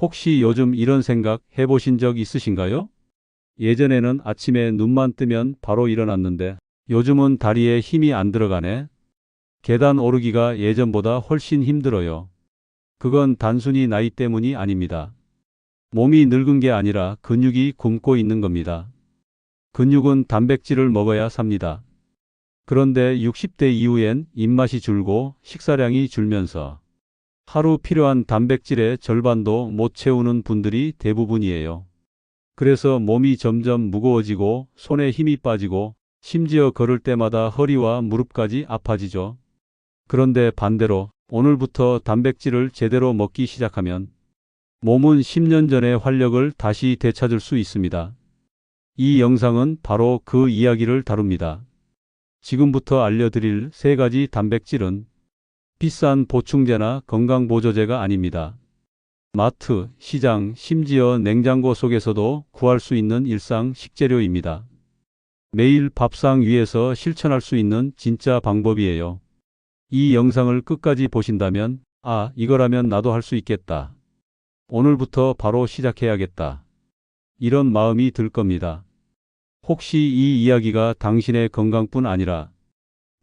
혹시 요즘 이런 생각 해보신 적 있으신가요? 예전에는 아침에 눈만 뜨면 바로 일어났는데 요즘은 다리에 힘이 안 들어가네. 계단 오르기가 예전보다 훨씬 힘들어요. 그건 단순히 나이 때문이 아닙니다. 몸이 늙은 게 아니라 근육이 굶고 있는 겁니다. 근육은 단백질을 먹어야 삽니다. 그런데 60대 이후엔 입맛이 줄고 식사량이 줄면서 하루 필요한 단백질의 절반도 못 채우는 분들이 대부분이에요. 그래서 몸이 점점 무거워지고 손에 힘이 빠지고 심지어 걸을 때마다 허리와 무릎까지 아파지죠. 그런데 반대로 오늘부터 단백질을 제대로 먹기 시작하면 몸은 10년 전의 활력을 다시 되찾을 수 있습니다. 이 영상은 바로 그 이야기를 다룹니다. 지금부터 알려드릴 3가지 단백질은 비싼 보충제나 건강보조제가 아닙니다. 마트, 시장, 심지어 냉장고 속에서도 구할 수 있는 일상 식재료입니다. 매일 밥상 위에서 실천할 수 있는 진짜 방법이에요. 이 영상을 끝까지 보신다면, 아, 이거라면 나도 할 수 있겠다. 오늘부터 바로 시작해야겠다. 이런 마음이 들 겁니다. 혹시 이 이야기가 당신의 건강뿐 아니라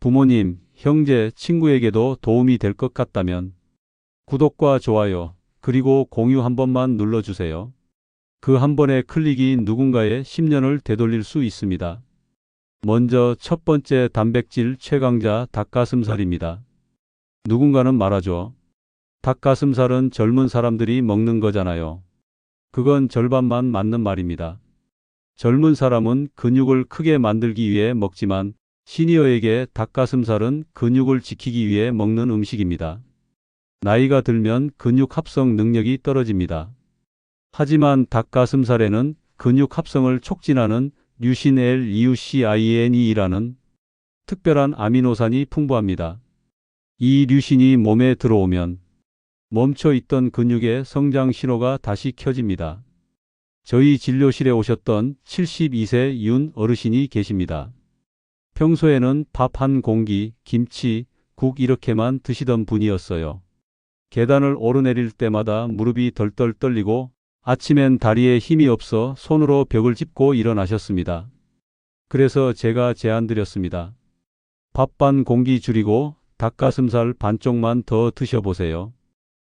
부모님, 형제, 친구에게도 도움이 될 것 같다면 구독과 좋아요, 그리고 공유 한 번만 눌러주세요. 그 한 번의 클릭이 누군가의 10년을 되돌릴 수 있습니다. 먼저 첫 번째 단백질 최강자 닭가슴살입니다. 누군가는 말하죠. 닭가슴살은 젊은 사람들이 먹는 거잖아요. 그건 절반만 맞는 말입니다. 젊은 사람은 근육을 크게 만들기 위해 먹지만 시니어에게 닭가슴살은 근육을 지키기 위해 먹는 음식입니다. 나이가 들면 근육 합성 능력이 떨어집니다. 하지만 닭가슴살에는 근육 합성을 촉진하는 류신 L-leucine이라는 특별한 아미노산이 풍부합니다. 이 류신이 몸에 들어오면 멈춰 있던 근육의 성장 신호가 다시 켜집니다. 저희 진료실에 오셨던 72세 윤 어르신이 계십니다. 평소에는 밥 한 공기, 김치, 국 이렇게만 드시던 분이었어요. 계단을 오르내릴 때마다 무릎이 덜덜 떨리고 아침엔 다리에 힘이 없어 손으로 벽을 짚고 일어나셨습니다. 그래서 제가 제안드렸습니다. 밥 반 공기 줄이고 닭가슴살 반쪽만 더 드셔보세요.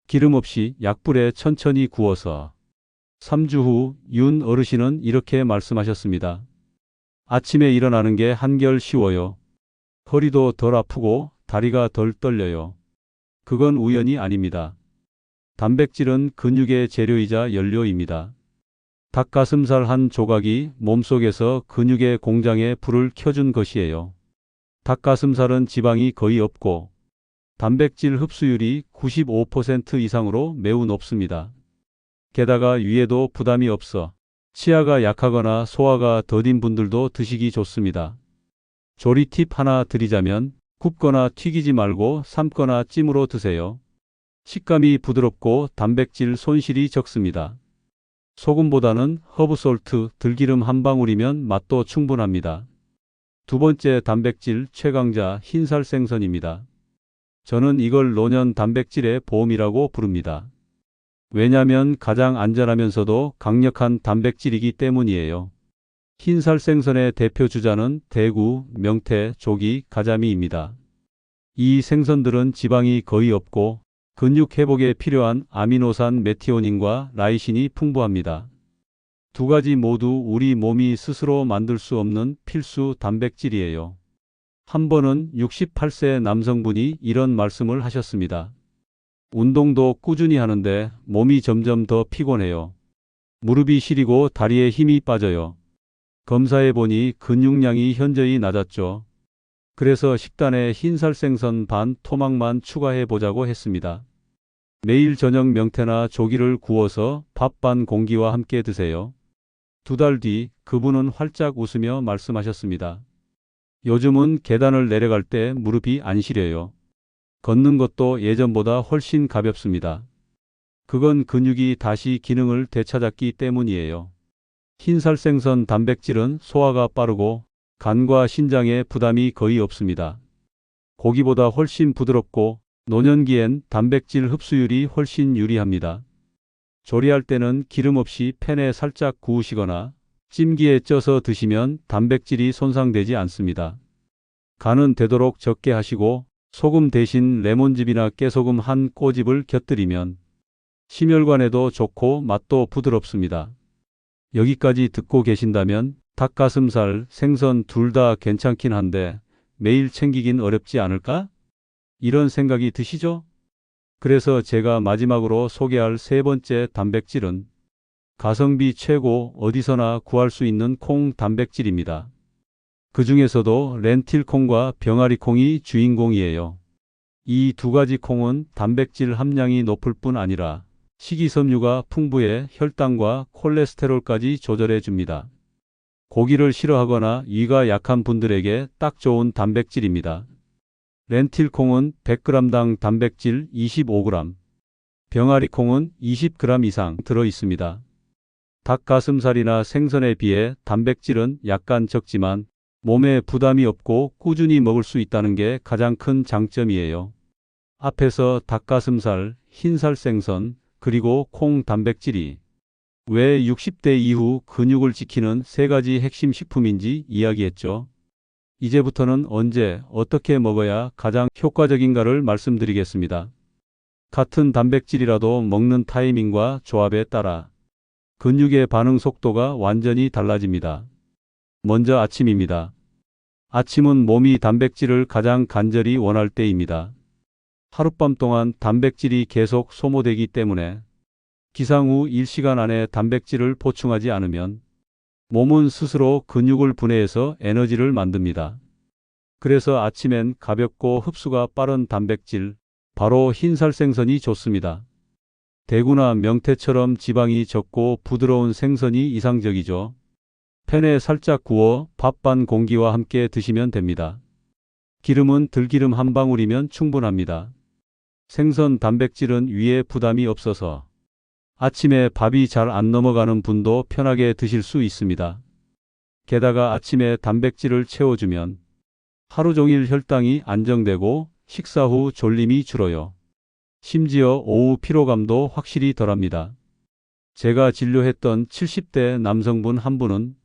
기름 없이 약불에 천천히 구워서. 3주 후 윤 어르신은 이렇게 말씀하셨습니다. 아침에 일어나는 게 한결 쉬워요. 허리도 덜 아프고 다리가 덜 떨려요. 그건 우연이 아닙니다. 단백질은 근육의 재료이자 연료입니다. 닭가슴살 한 조각이 몸속에서 근육의 공장에 불을 켜준 것이에요. 닭가슴살은 지방이 거의 없고 단백질 흡수율이 95% 이상으로 매우 높습니다. 게다가 위에도 부담이 없어 치아가 약하거나 소화가 더딘 분들도 드시기 좋습니다. 조리 팁 하나 드리자면 굽거나 튀기지 말고 삶거나 찜으로 드세요. 식감이 부드럽고 단백질 손실이 적습니다. 소금보다는 허브솔트, 들기름 한 방울이면 맛도 충분합니다. 두 번째 단백질 최강자 흰살 생선입니다. 저는 이걸 노년 단백질의 보험이라고 부릅니다. 왜냐면 가장 안전하면서도 강력한 단백질이기 때문이에요. 흰살 생선의 대표 주자는 대구, 명태, 조기, 가자미입니다. 이 생선들은 지방이 거의 없고 근육 회복에 필요한 아미노산 메티오닌과 라이신이 풍부합니다. 두 가지 모두 우리 몸이 스스로 만들 수 없는 필수 단백질이에요. 한 번은 68세 남성분이 이런 말씀을 하셨습니다. 운동도 꾸준히 하는데 몸이 점점 더 피곤해요. 무릎이 시리고 다리에 힘이 빠져요. 검사해보니 근육량이 현저히 낮았죠. 그래서 식단에 흰살 생선 반 토막만 추가해보자고 했습니다. 매일 저녁 명태나 조기를 구워서 밥 반 공기와 함께 드세요. 2달 뒤 그분은 활짝 웃으며 말씀하셨습니다. 요즘은 계단을 내려갈 때 무릎이 안 시려요. 걷는 것도 예전보다 훨씬 가볍습니다. 그건 근육이 다시 기능을 되찾았기 때문이에요. 흰살 생선 단백질은 소화가 빠르고 간과 신장에 부담이 거의 없습니다. 고기보다 훨씬 부드럽고 노년기엔 단백질 흡수율이 훨씬 유리합니다. 조리할 때는 기름 없이 팬에 살짝 구우시거나 찜기에 쪄서 드시면 단백질이 손상되지 않습니다. 간은 되도록 적게 하시고 소금 대신 레몬즙이나 깨소금 한 꼬집을 곁들이면 심혈관에도 좋고 맛도 부드럽습니다. 여기까지 듣고 계신다면 닭가슴살, 생선 둘 다 괜찮긴 한데 매일 챙기긴 어렵지 않을까? 이런 생각이 드시죠? 그래서 제가 마지막으로 소개할 세 번째 단백질은 가성비 최고 어디서나 구할 수 있는 콩 단백질입니다. 그 중에서도 렌틸콩과 병아리콩이 주인공이에요. 이 두 가지 콩은 단백질 함량이 높을 뿐 아니라 식이섬유가 풍부해 혈당과 콜레스테롤까지 조절해 줍니다. 고기를 싫어하거나 위가 약한 분들에게 딱 좋은 단백질입니다. 렌틸콩은 100g당 단백질 25g, 병아리콩은 20g 이상 들어 있습니다. 닭가슴살이나 생선에 비해 단백질은 약간 적지만 몸에 부담이 없고 꾸준히 먹을 수 있다는 게 가장 큰 장점이에요. 앞에서 닭가슴살, 흰살 생선, 그리고 콩 단백질이 왜 60대 이후 근육을 지키는 세 가지 핵심 식품인지 이야기했죠. 이제부터는 언제, 어떻게 먹어야 가장 효과적인가를 말씀드리겠습니다. 같은 단백질이라도 먹는 타이밍과 조합에 따라 근육의 반응 속도가 완전히 달라집니다. 먼저 아침입니다. 아침은 몸이 단백질을 가장 간절히 원할 때입니다. 하룻밤 동안 단백질이 계속 소모되기 때문에 기상 후 1시간 안에 단백질을 보충하지 않으면 몸은 스스로 근육을 분해해서 에너지를 만듭니다. 그래서 아침엔 가볍고 흡수가 빠른 단백질, 바로 흰살 생선이 좋습니다. 대구나 명태처럼 지방이 적고 부드러운 생선이 이상적이죠. 팬에 살짝 구워 밥 반 공기와 함께 드시면 됩니다. 기름은 들기름 한 방울이면 충분합니다. 생선 단백질은 위에 부담이 없어서 아침에 밥이 잘 안 넘어가는 분도 편하게 드실 수 있습니다. 게다가 아침에 단백질을 채워주면 하루 종일 혈당이 안정되고 식사 후 졸림이 줄어요. 심지어 오후 피로감도 확실히 덜합니다. 제가 진료했던 70대 남성분 한 분은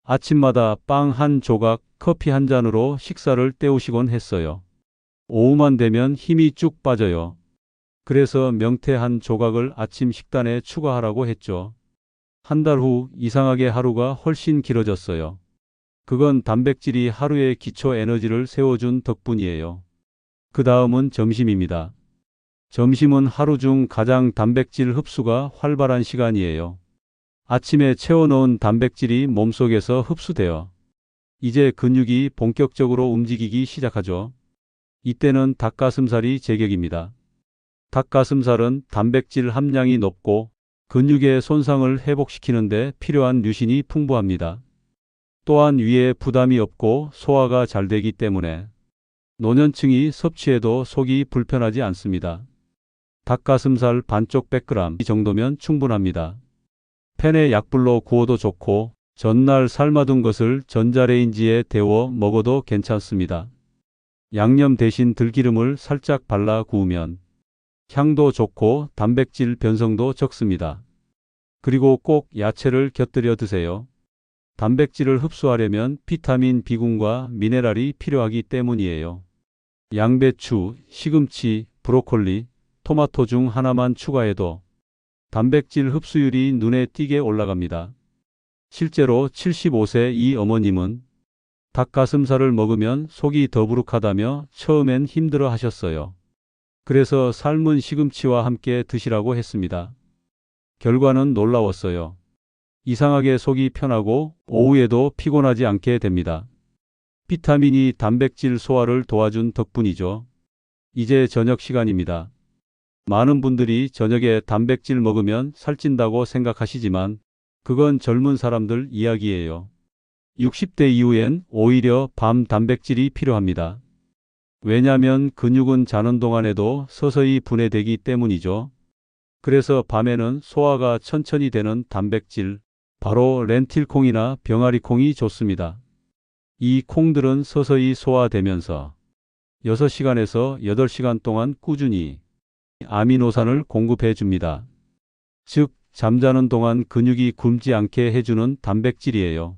아침마다 빵 한 조각, 커피 한 잔으로 식사를 때우시곤 했어요. 오후만 되면 힘이 쭉 빠져요. 그래서 명태 한 조각을 아침 식단에 추가하라고 했죠. 한 달 후 이상하게 하루가 훨씬 길어졌어요. 그건 단백질이 하루의 기초 에너지를 세워준 덕분이에요. 그 다음은 점심입니다. 점심은 하루 중 가장 단백질 흡수가 활발한 시간이에요. 아침에 채워놓은 단백질이 몸속에서 흡수되어 이제 근육이 본격적으로 움직이기 시작하죠. 이때는 닭가슴살이 제격입니다. 닭가슴살은 단백질 함량이 높고 근육의 손상을 회복시키는 데 필요한 뉴신이 풍부합니다. 또한 위에 부담이 없고 소화가 잘 되기 때문에 노년층이 섭취해도 속이 불편하지 않습니다. 닭가슴살 반쪽 100g 정도면 충분합니다. 팬에 약불로 구워도 좋고 전날 삶아둔 것을 전자레인지에 데워 먹어도 괜찮습니다. 양념 대신 들기름을 살짝 발라 구우면 향도 좋고 단백질 변성도 적습니다. 그리고 꼭 야채를 곁들여 드세요. 단백질을 흡수하려면 비타민 B군과 미네랄이 필요하기 때문이에요. 양배추, 시금치, 브로콜리, 토마토 중 하나만 추가해도 단백질 흡수율이 눈에 띄게 올라갑니다. 실제로 75세 이 어머님은 닭가슴살을 먹으면 속이 더부룩하다며 처음엔 힘들어 하셨어요. 그래서 삶은 시금치와 함께 드시라고 했습니다. 결과는 놀라웠어요. 이상하게 속이 편하고 오후에도 피곤하지 않게 됩니다. 비타민이 단백질 소화를 도와준 덕분이죠. 이제 저녁 시간입니다. 많은 분들이 저녁에 단백질 먹으면 살찐다고 생각하시지만 그건 젊은 사람들 이야기예요. 60대 이후엔 오히려 밤 단백질이 필요합니다. 왜냐하면 근육은 자는 동안에도 서서히 분해되기 때문이죠. 그래서 밤에는 소화가 천천히 되는 단백질, 바로 렌틸콩이나 병아리콩이 좋습니다. 이 콩들은 서서히 소화되면서 6시간에서 8시간 동안 꾸준히 아미노산을 공급해 줍니다. 즉, 잠자는 동안 근육이 굶지 않게 해주는 단백질이에요.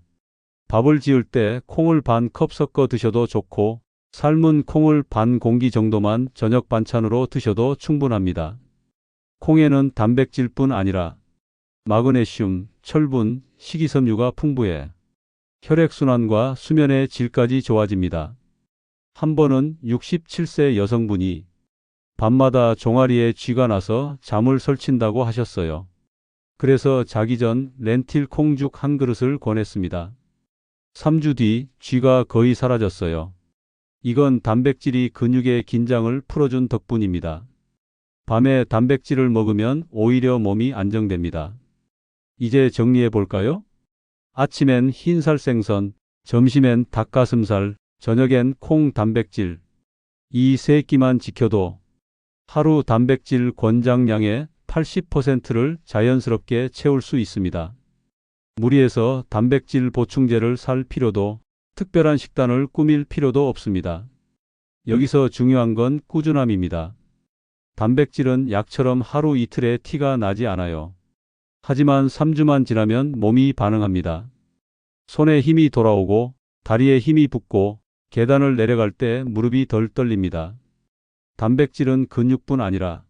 밥을 지을 때 콩을 반 컵 섞어 드셔도 좋고, 삶은 콩을 반 공기 정도만 저녁 반찬으로 드셔도 충분합니다. 콩에는 단백질뿐 아니라 마그네슘, 철분, 식이섬유가 풍부해 혈액순환과 수면의 질까지 좋아집니다. 한 번은 67세 여성분이 밤마다 종아리에 쥐가 나서 잠을 설친다고 하셨어요. 그래서 자기 전 렌틸 콩죽 한 그릇을 권했습니다. 3주 뒤 쥐가 거의 사라졌어요. 이건 단백질이 근육의 긴장을 풀어준 덕분입니다. 밤에 단백질을 먹으면 오히려 몸이 안정됩니다. 이제 정리해 볼까요? 아침엔 흰살 생선, 점심엔 닭가슴살, 저녁엔 콩 단백질. 이 세 끼만 지켜도 하루 단백질 권장량의 80%를 자연스럽게 채울 수 있습니다. 무리해서 단백질 보충제를 살 필요도, 특별한 식단을 꾸밀 필요도 없습니다. 여기서 중요한 건 꾸준함입니다. 단백질은 약처럼 하루 이틀에 티가 나지 않아요. 하지만 3주만 지나면 몸이 반응합니다. 손에 힘이 돌아오고, 다리에 힘이 붙고, 계단을 내려갈 때 무릎이 덜 떨립니다. 단백질은 근육뿐 아니라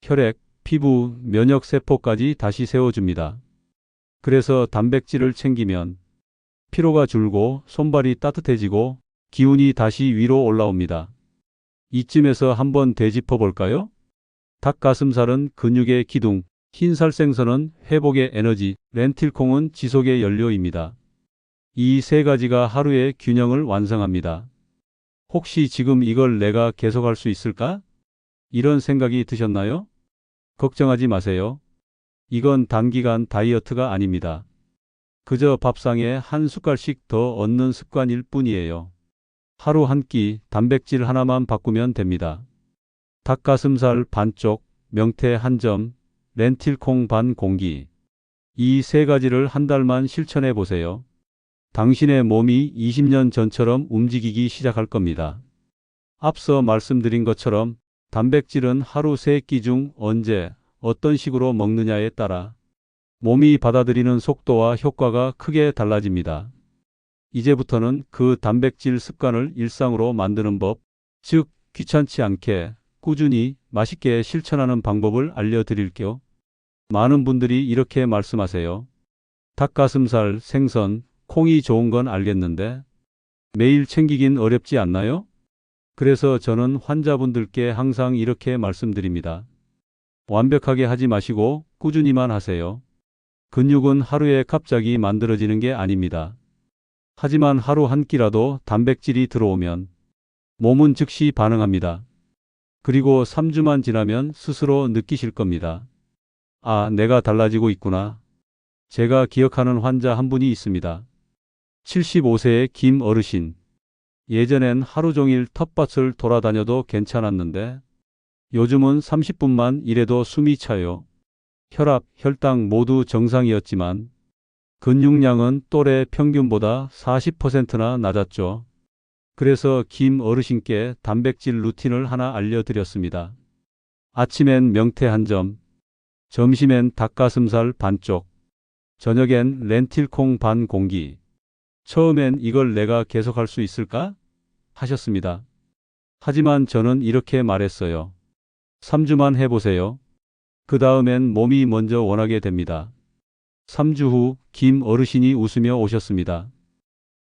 혈액, 피부, 면역세포까지 다시 세워줍니다. 그래서 단백질을 챙기면 피로가 줄고 손발이 따뜻해지고 기운이 다시 위로 올라옵니다. 이쯤에서 한번 되짚어 볼까요? 닭가슴살은 근육의 기둥, 흰살 생선은 회복의 에너지, 렌틸콩은 지속의 연료입니다. 이 세 가지가 하루의 균형을 완성합니다. 혹시 지금 이걸 내가 계속할 수 있을까? 이런 생각이 드셨나요? 걱정하지 마세요. 이건 단기간 다이어트가 아닙니다. 그저 밥상에 한 숟갈씩 더 얻는 습관일 뿐이에요. 하루 한 끼 단백질 하나만 바꾸면 됩니다. 닭가슴살 반쪽, 명태 한 점, 렌틸콩 반 공기. 이 세 가지를 한 달만 실천해 보세요. 당신의 몸이 20년 전처럼 움직이기 시작할 겁니다. 앞서 말씀드린 것처럼 단백질은 하루 3끼 중 언제, 어떤 식으로 먹느냐에 따라 몸이 받아들이는 속도와 효과가 크게 달라집니다. 이제부터는 그 단백질 습관을 일상으로 만드는 법, 즉 귀찮지 않게 꾸준히 맛있게 실천하는 방법을 알려드릴게요. 많은 분들이 이렇게 말씀하세요. 닭가슴살, 생선, 콩이 좋은 건 알겠는데 매일 챙기긴 어렵지 않나요? 그래서 저는 환자분들께 항상 이렇게 말씀드립니다. 완벽하게 하지 마시고 꾸준히만 하세요. 근육은 하루에 갑자기 만들어지는 게 아닙니다. 하지만 하루 한 끼라도 단백질이 들어오면 몸은 즉시 반응합니다. 그리고 3주만 지나면 스스로 느끼실 겁니다. 아, 내가 달라지고 있구나. 제가 기억하는 환자 한 분이 있습니다. 75세의 김 어르신. 예전엔 하루 종일 텃밭을 돌아다녀도 괜찮았는데 요즘은 30분만 일해도 숨이 차요. 혈압, 혈당 모두 정상이었지만 근육량은 또래 평균보다 40%나 낮았죠. 그래서 김 어르신께 단백질 루틴을 하나 알려드렸습니다. 아침엔 명태 한 점, 점심엔 닭가슴살 반쪽, 저녁엔 렌틸콩 반 공기. 처음엔 이걸 내가 계속할 수 있을까? 하셨습니다. 하지만 저는 이렇게 말했어요. 3주만 해보세요. 그 다음엔 몸이 먼저 원하게 됩니다. 3주 후 김 어르신이 웃으며 오셨습니다.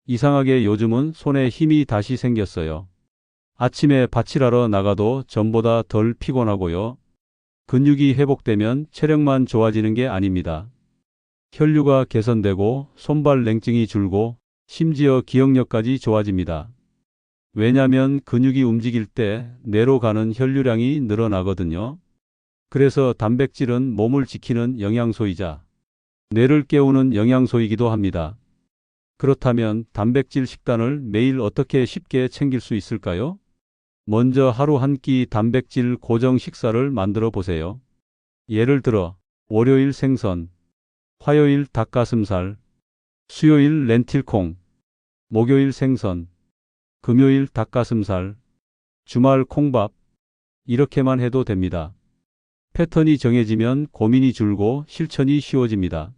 이상하게 요즘은 손에 힘이 다시 생겼어요. 아침에 밭일하러 나가도 전보다 덜 피곤하고요. 근육이 회복되면 체력만 좋아지는 게 아닙니다. 혈류가 개선되고 손발 냉증이 줄고 심지어 기억력까지 좋아집니다. 왜냐하면 근육이 움직일 때 뇌로 가는 혈류량이 늘어나거든요. 그래서 단백질은 몸을 지키는 영양소이자 뇌를 깨우는 영양소이기도 합니다. 그렇다면 단백질 식단을 매일 어떻게 쉽게 챙길 수 있을까요? 먼저 하루 한 끼 단백질 고정 식사를 만들어 보세요. 예를 들어 월요일 생선, 화요일 닭가슴살, 수요일 렌틸콩, 목요일 생선, 금요일 닭가슴살, 주말 콩밥. 이렇게만 해도 됩니다. 패턴이 정해지면 고민이 줄고 실천이 쉬워집니다.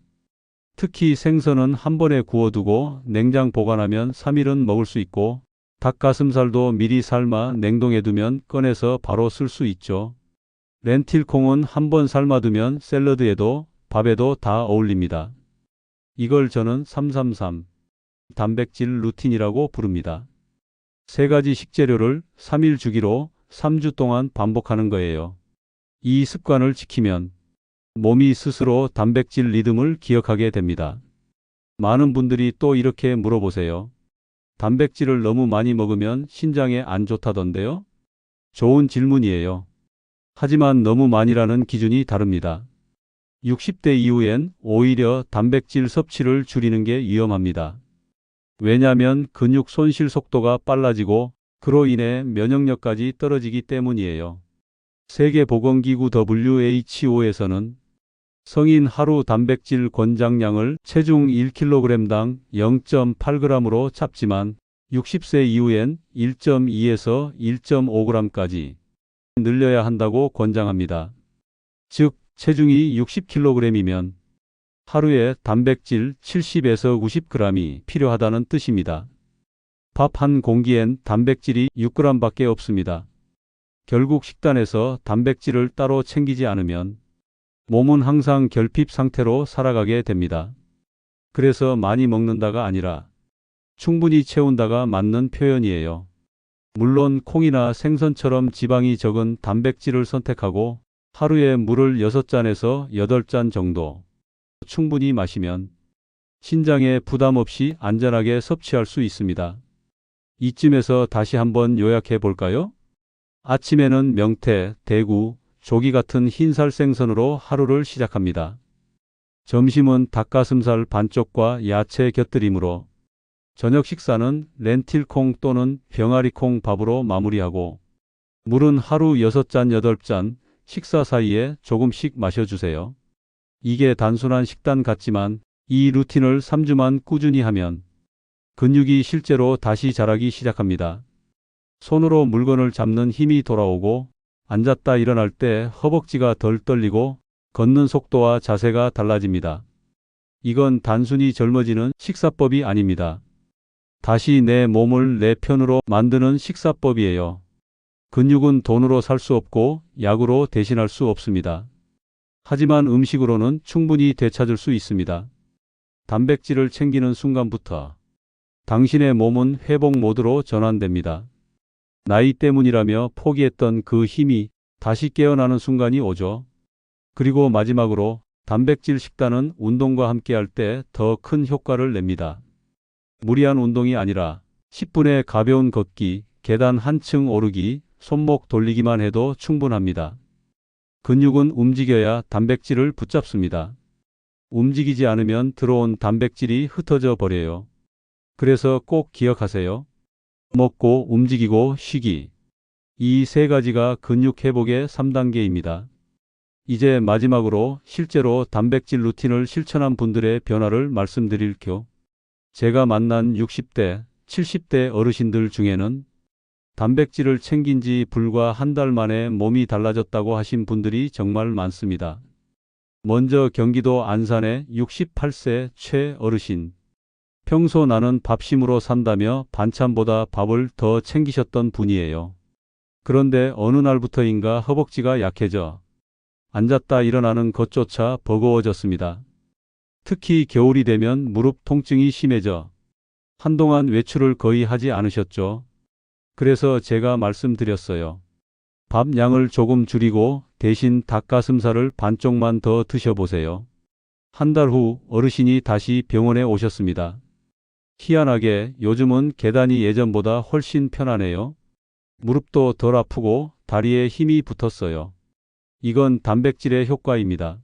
특히 생선은 한 번에 구워두고 냉장 보관하면 3일은 먹을 수 있고 닭가슴살도 미리 삶아 냉동해두면 꺼내서 바로 쓸 수 있죠. 렌틸콩은 한 번 삶아두면 샐러드에도 밥에도 다 어울립니다. 이걸 저는 333 단백질 루틴이라고 부릅니다. 세 가지 식재료를 3일 주기로 3주 동안 반복하는 거예요. 이 습관을 지키면 몸이 스스로 단백질 리듬을 기억하게 됩니다. 많은 분들이 또 이렇게 물어보세요. 단백질을 너무 많이 먹으면 신장에 안 좋다던데요? 좋은 질문이에요. 하지만 너무 많이라는 기준이 다릅니다. 60대 이후엔 오히려 단백질 섭취를 줄이는 게 위험합니다. 왜냐하면 근육 손실 속도가 빨라지고 그로 인해 면역력까지 떨어지기 때문이에요. 세계보건기구 WHO에서는 성인 하루 단백질 권장량을 체중 1kg당 0.8g으로 잡지만 60세 이후엔 1.2에서 1.5g까지 늘려야 한다고 권장합니다. 즉, 체중이 60kg이면 하루에 단백질 70에서 90g이 필요하다는 뜻입니다. 밥 한 공기엔 단백질이 6g밖에 없습니다. 결국 식단에서 단백질을 따로 챙기지 않으면 몸은 항상 결핍 상태로 살아가게 됩니다. 그래서 많이 먹는다가 아니라 충분히 채운다가 맞는 표현이에요. 물론 콩이나 생선처럼 지방이 적은 단백질을 선택하고 하루에 물을 6잔에서 8잔 정도 충분히 마시면 신장에 부담 없이 안전하게 섭취할 수 있습니다. 이쯤에서 다시 한번 요약해 볼까요? 아침에는 명태, 대구, 조기 같은 흰살 생선으로 하루를 시작합니다. 점심은 닭가슴살 반쪽과 야채 곁들임으로, 저녁 식사는 렌틸콩 또는 병아리콩 밥으로 마무리하고 물은 하루 6잔, 8잔 식사 사이에 조금씩 마셔주세요. 이게 단순한 식단 같지만 이 루틴을 3주만 꾸준히 하면 근육이 실제로 다시 자라기 시작합니다. 손으로 물건을 잡는 힘이 돌아오고 앉았다 일어날 때 허벅지가 덜 떨리고 걷는 속도와 자세가 달라집니다. 이건 단순히 젊어지는 식사법이 아닙니다. 다시 내 몸을 내 편으로 만드는 식사법이에요. 근육은 돈으로 살 수 없고 약으로 대신할 수 없습니다. 하지만 음식으로는 충분히 되찾을 수 있습니다. 단백질을 챙기는 순간부터 당신의 몸은 회복 모드로 전환됩니다. 나이 때문이라며 포기했던 그 힘이 다시 깨어나는 순간이 오죠. 그리고 마지막으로 단백질 식단은 운동과 함께할 때 더 큰 효과를 냅니다. 무리한 운동이 아니라 10분의 가벼운 걷기, 계단 한층 오르기, 손목 돌리기만 해도 충분합니다. 근육은 움직여야 단백질을 붙잡습니다. 움직이지 않으면 들어온 단백질이 흩어져 버려요. 그래서 꼭 기억하세요. 먹고 움직이고 쉬기. 이 세 가지가 근육 회복의 3단계입니다. 이제 마지막으로 실제로 단백질 루틴을 실천한 분들의 변화를 말씀드릴게요. 제가 만난 60대, 70대 어르신들 중에는 단백질을 챙긴 지 불과 한 달 만에 몸이 달라졌다고 하신 분들이 정말 많습니다. 먼저 경기도 안산의 68세 최 어르신. 평소 나는 밥심으로 산다며 반찬보다 밥을 더 챙기셨던 분이에요. 그런데 어느 날부터인가 허벅지가 약해져 앉았다 일어나는 것조차 버거워졌습니다. 특히 겨울이 되면 무릎 통증이 심해져 한동안 외출을 거의 하지 않으셨죠. 그래서 제가 말씀드렸어요. 밥 양을 조금 줄이고 대신 닭가슴살을 반쪽만 더 드셔보세요. 한 달 후 어르신이 다시 병원에 오셨습니다. 희한하게 요즘은 계단이 예전보다 훨씬 편하네요. 무릎도 덜 아프고 다리에 힘이 붙었어요. 이건 단백질의 효과입니다.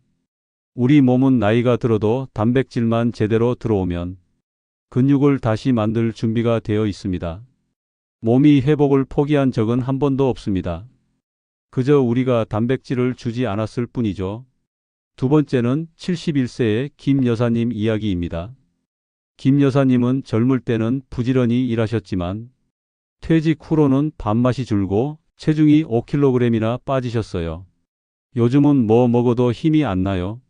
우리 몸은 나이가 들어도 단백질만 제대로 들어오면 근육을 다시 만들 준비가 되어 있습니다. 몸이 회복을 포기한 적은 한 번도 없습니다. 그저 우리가 단백질을 주지 않았을 뿐이죠. 두 번째는 71세의 김 여사님 이야기입니다. 김 여사님은 젊을 때는 부지런히 일하셨지만 퇴직 후로는 밥맛이 줄고 체중이 5kg이나 빠지셨어요. 요즘은 뭐 먹어도 힘이 안 나요.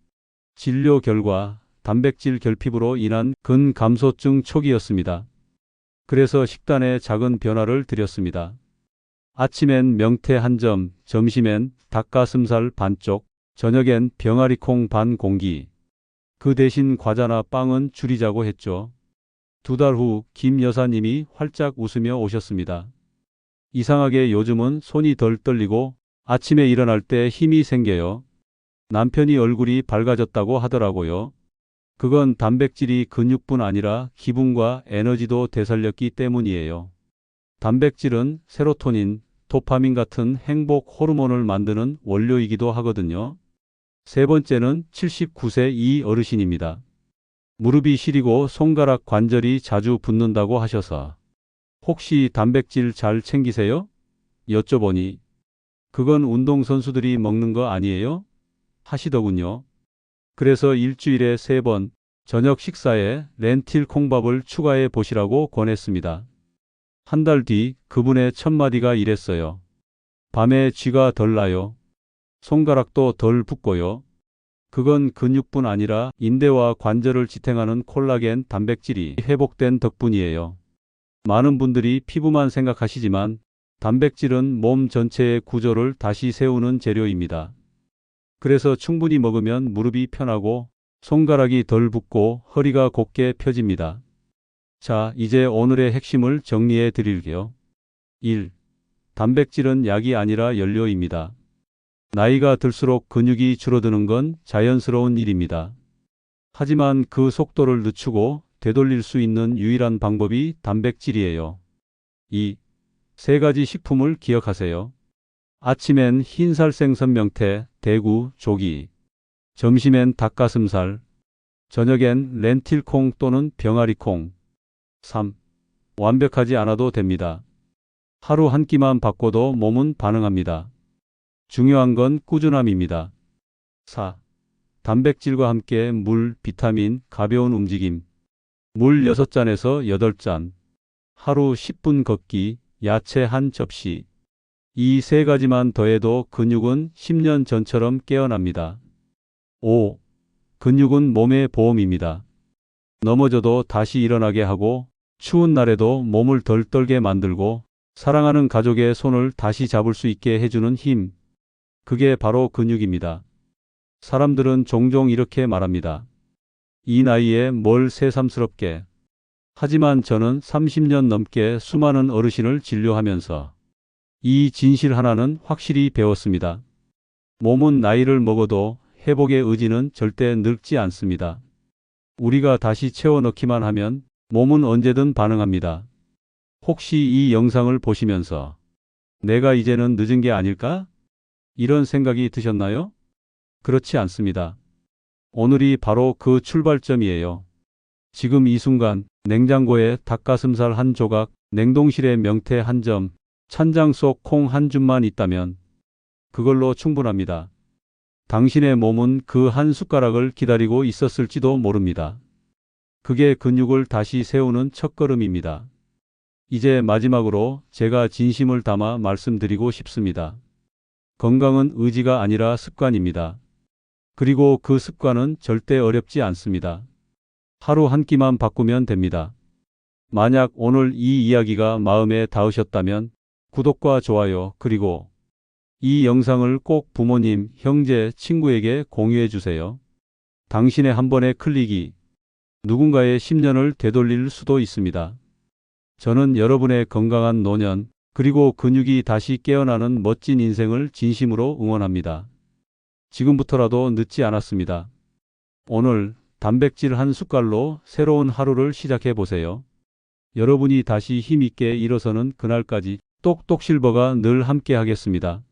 진료 결과 단백질 결핍으로 인한 근감소증 초기였습니다. 그래서 식단에 작은 변화를 드렸습니다. 아침엔 명태 한 점, 점심엔 닭가슴살 반쪽, 저녁엔 병아리콩 반 공기. 그 대신 과자나 빵은 줄이자고 했죠. 2달 후 김 여사님이 활짝 웃으며 오셨습니다. 이상하게 요즘은 손이 덜 떨리고 아침에 일어날 때 힘이 생겨요. 남편이 얼굴이 밝아졌다고 하더라고요. 그건 단백질이 근육뿐 아니라 기분과 에너지도 되살렸기 때문이에요. 단백질은 세로토닌, 도파민 같은 행복 호르몬을 만드는 원료이기도 하거든요. 세 번째는 79세 이 어르신입니다. 무릎이 시리고 손가락 관절이 자주 붓는다고 하셔서 혹시 단백질 잘 챙기세요? 여쭤보니 그건 운동선수들이 먹는 거 아니에요? 하시더군요. 그래서 일주일에 3번 저녁 식사에 렌틸 콩밥을 추가해 보시라고 권했습니다. 한 달 뒤 그분의 첫마디가 이랬어요. 밤에 쥐가 덜 나요. 손가락도 덜 붓고요. 그건 근육뿐 아니라 인대와 관절을 지탱하는 콜라겐 단백질이 회복된 덕분이에요. 많은 분들이 피부만 생각하시지만 단백질은 몸 전체의 구조를 다시 세우는 재료입니다. 그래서 충분히 먹으면 무릎이 편하고 손가락이 덜 붓고 허리가 곧게 펴집니다. 자, 이제 오늘의 핵심을 정리해 드릴게요. 1. 단백질은 약이 아니라 연료입니다. 나이가 들수록 근육이 줄어드는 건 자연스러운 일입니다. 하지만 그 속도를 늦추고 되돌릴 수 있는 유일한 방법이 단백질이에요. 2. 3가지 식품을 기억하세요. 아침엔 흰살 생선 명태, 대구, 조기. 점심엔 닭가슴살. 저녁엔 렌틸콩 또는 병아리콩. 3. 완벽하지 않아도 됩니다. 하루 한 끼만 바꿔도 몸은 반응합니다. 중요한 건 꾸준함입니다. 4. 단백질과 함께 물, 비타민, 가벼운 움직임. 물 6잔에서 8잔. 하루 10분 걷기, 야채 한 접시. 이 3가지만 더해도 근육은 10년 전처럼 깨어납니다. 5. 근육은 몸의 보험입니다. 넘어져도 다시 일어나게 하고 추운 날에도 몸을 덜 떨게 만들고 사랑하는 가족의 손을 다시 잡을 수 있게 해주는 힘. 그게 바로 근육입니다. 사람들은 종종 이렇게 말합니다. 이 나이에 뭘 새삼스럽게. 하지만 저는 30년 넘게 수많은 어르신을 진료하면서 이 진실 하나는 확실히 배웠습니다. 몸은 나이를 먹어도 회복의 의지는 절대 늙지 않습니다. 우리가 다시 채워 넣기만 하면 몸은 언제든 반응합니다. 혹시 이 영상을 보시면서 내가 이제는 늦은 게 아닐까? 이런 생각이 드셨나요? 그렇지 않습니다. 오늘이 바로 그 출발점이에요. 지금 이 순간 냉장고에 닭가슴살 한 조각, 냉동실에 명태 한 점, 찬장 속 콩 한 줌만 있다면 그걸로 충분합니다. 당신의 몸은 그 한 숟가락을 기다리고 있었을지도 모릅니다. 그게 근육을 다시 세우는 첫걸음입니다. 이제 마지막으로 제가 진심을 담아 말씀드리고 싶습니다. 건강은 의지가 아니라 습관입니다. 그리고 그 습관은 절대 어렵지 않습니다. 하루 한 끼만 바꾸면 됩니다. 만약 오늘 이 이야기가 마음에 닿으셨다면 구독과 좋아요 그리고 이 영상을 꼭 부모님, 형제, 친구에게 공유해 주세요. 당신의 한 번의 클릭이 누군가의 10년을 되돌릴 수도 있습니다. 저는 여러분의 건강한 노년 그리고 근육이 다시 깨어나는 멋진 인생을 진심으로 응원합니다. 지금부터라도 늦지 않았습니다. 오늘 단백질 한 숟갈로 새로운 하루를 시작해 보세요. 여러분이 다시 힘있게 일어서는 그날까지 똑똑실버가 늘 함께 하겠습니다.